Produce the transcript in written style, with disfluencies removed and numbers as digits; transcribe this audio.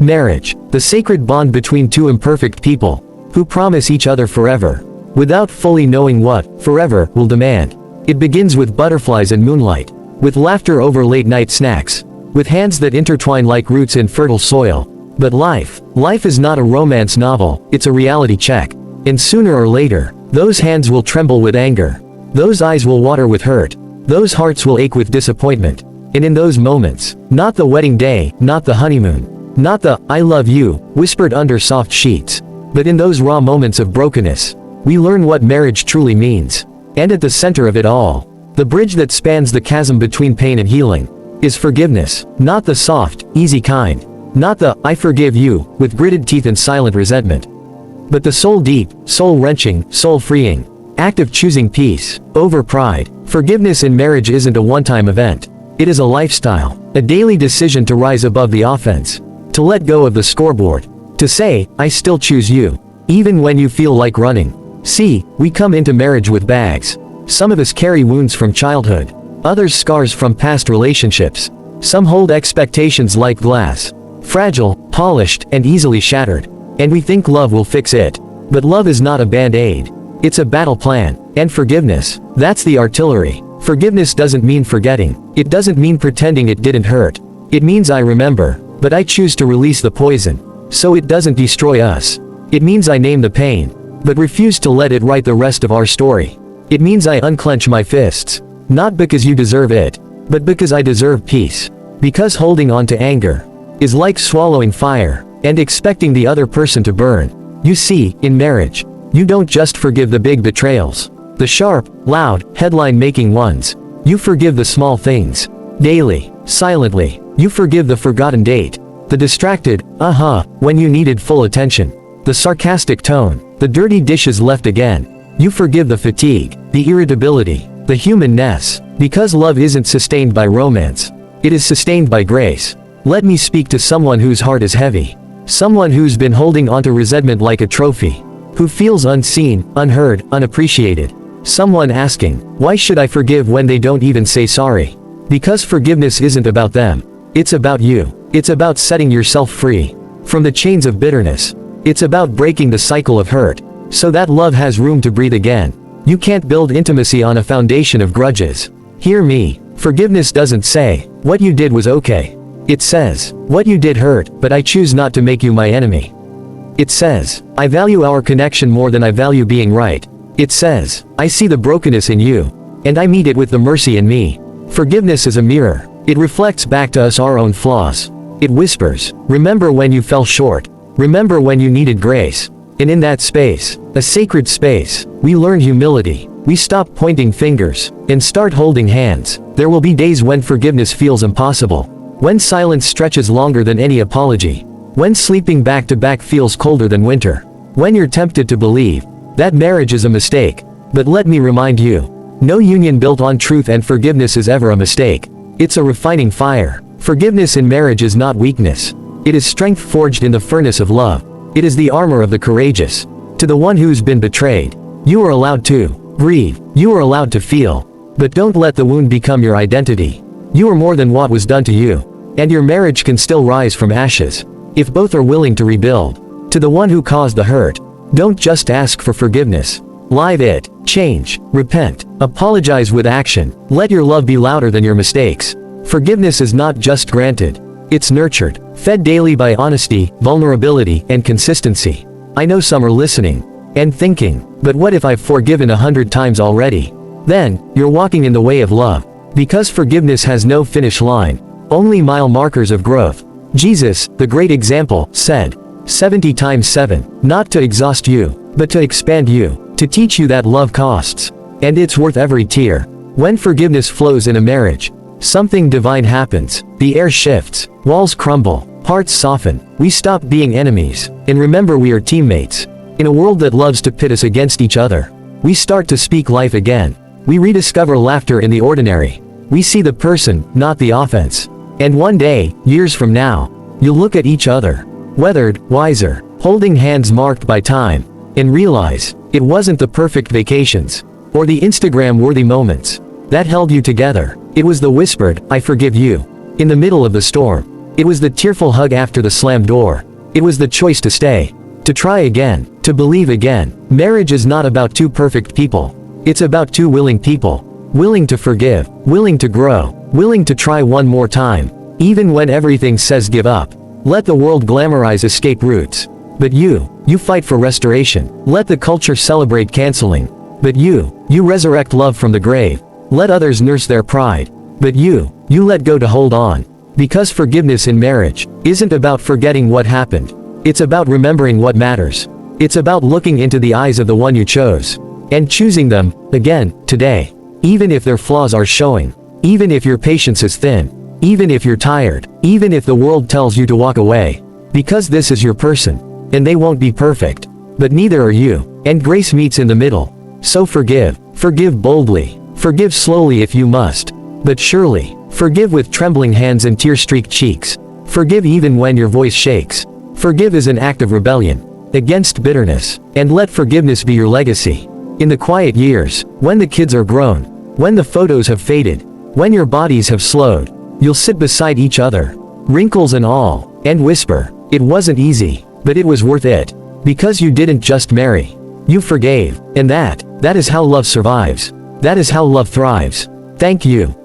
Marriage, the sacred bond between two imperfect people, who promise each other forever, without fully knowing what forever will demand. It begins with butterflies and moonlight, with laughter over late-night snacks, with hands that intertwine like roots in fertile soil. But life is not a romance novel, it's a reality check. And sooner or later, those hands will tremble with anger. Those eyes will water with hurt. Those hearts will ache with disappointment. And in those moments, not the wedding day, not the honeymoon, not the "I love you" whispered under soft sheets, but in those raw moments of brokenness, we learn what marriage truly means. And at the center of it all, the bridge that spans the chasm between pain and healing, is forgiveness. Not the soft, easy kind. Not the "I forgive you" with gritted teeth and silent resentment. But the soul-deep, soul-wrenching, soul-freeing act of choosing peace over pride. Forgiveness in marriage isn't a one-time event. It is a lifestyle, a daily decision to rise above the offense, to let go of the scoreboard, to say, "I still choose you," even when you feel like running. See, we come into marriage with bags. Some of us carry wounds from childhood, others scars from past relationships. Some hold expectations like glass, fragile, polished, and easily shattered. And we think love will fix it. But love is not a band-aid. It's a battle plan. And forgiveness, that's the artillery. Forgiveness doesn't mean forgetting. It doesn't mean pretending it didn't hurt. It means I remember, but I choose to release the poison, so it doesn't destroy us. It means I name the pain, but refuse to let it write the rest of our story. It means I unclench my fists, not because you deserve it, but because I deserve peace. Because holding on to anger is like swallowing fire and expecting the other person to burn. You see, in marriage, you don't just forgive the big betrayals, the sharp, loud, headline-making ones. You forgive the small things. Daily, silently. You forgive the forgotten date, the distracted, when you needed full attention, the sarcastic tone, the dirty dishes left again. You forgive the fatigue, the irritability, the humanness. Because love isn't sustained by romance. It is sustained by grace. Let me speak to someone whose heart is heavy. Someone who's been holding onto resentment like a trophy. Who feels unseen, unheard, unappreciated. Someone asking, why should I forgive when they don't even say sorry? Because forgiveness isn't about them. It's about you. It's about setting yourself free from the chains of bitterness. It's about breaking the cycle of hurt, so that love has room to breathe again. You can't build intimacy on a foundation of grudges. Hear me. Forgiveness doesn't say, what you did was okay. It says, what you did hurt, but I choose not to make you my enemy. It says, I value our connection more than I value being right. It says, I see the brokenness in you, and I meet it with the mercy in me. Forgiveness is a mirror. It reflects back to us our own flaws. It whispers, remember when you fell short. Remember when you needed grace. And in that space, a sacred space, we learn humility. We stop pointing fingers, and start holding hands. There will be days when forgiveness feels impossible. When silence stretches longer than any apology. When sleeping back to back feels colder than winter. When you're tempted to believe that marriage is a mistake. But let me remind you, no union built on truth and forgiveness is ever a mistake. It's a refining fire. Forgiveness in marriage is not weakness. It is strength forged in the furnace of love. It is the armor of the courageous. To the one who's been betrayed, you are allowed to grieve. You are allowed to feel. But don't let the wound become your identity. You are more than what was done to you. And your marriage can still rise from ashes, if both are willing to rebuild. To the one who caused the hurt, don't just ask for forgiveness. Live it. Change. Repent. Apologize with action. Let your love be louder than your mistakes. Forgiveness is not just granted. It's nurtured, fed daily by honesty, vulnerability, and consistency. I know some are listening and thinking, but what if I've forgiven 100 times already? Then, you're walking in the way of love. Because forgiveness has no finish line, only mile markers of growth. Jesus, the great example, said, 70 times 7, not to exhaust you, but to expand you, to teach you that love costs. And it's worth every tear. When forgiveness flows in a marriage, something divine happens. The air shifts, walls crumble, hearts soften, we stop being enemies, and remember we are teammates. In a world that loves to pit us against each other, we start to speak life again. We rediscover laughter in the ordinary. We see the person, not the offense. And one day, years from now, you'll look at each other, weathered, wiser, holding hands marked by time, and realize, it wasn't the perfect vacations, or the Instagram-worthy moments, that held you together. It was the whispered, I forgive you, in the middle of the storm. It was the tearful hug after the slammed door. It was the choice to stay. To try again. To believe again. Marriage is not about two perfect people. It's about two willing people. Willing to forgive. Willing to grow. Willing to try one more time. Even when everything says give up. Let the world glamorize escape routes. But you fight for restoration. Let the culture celebrate canceling. But you resurrect love from the grave. Let others nurse their pride. But you let go to hold on. Because forgiveness in marriage isn't about forgetting what happened. It's about remembering what matters. It's about looking into the eyes of the one you chose. And choosing them, again, today. Even if their flaws are showing. Even if your patience is thin. Even if you're tired. Even if the world tells you to walk away. Because this is your person. And they won't be perfect. But neither are you. And grace meets in the middle. So forgive. Forgive boldly. Forgive slowly if you must. But surely. Forgive with trembling hands and tear-streaked cheeks. Forgive even when your voice shakes. Forgive is an act of rebellion against bitterness. And let forgiveness be your legacy. In the quiet years, when the kids are grown, when the photos have faded, when your bodies have slowed, you'll sit beside each other, wrinkles and all, and whisper, it wasn't easy, but it was worth it. Because you didn't just marry. You forgave. And that is how love survives. That is how love thrives. Thank you.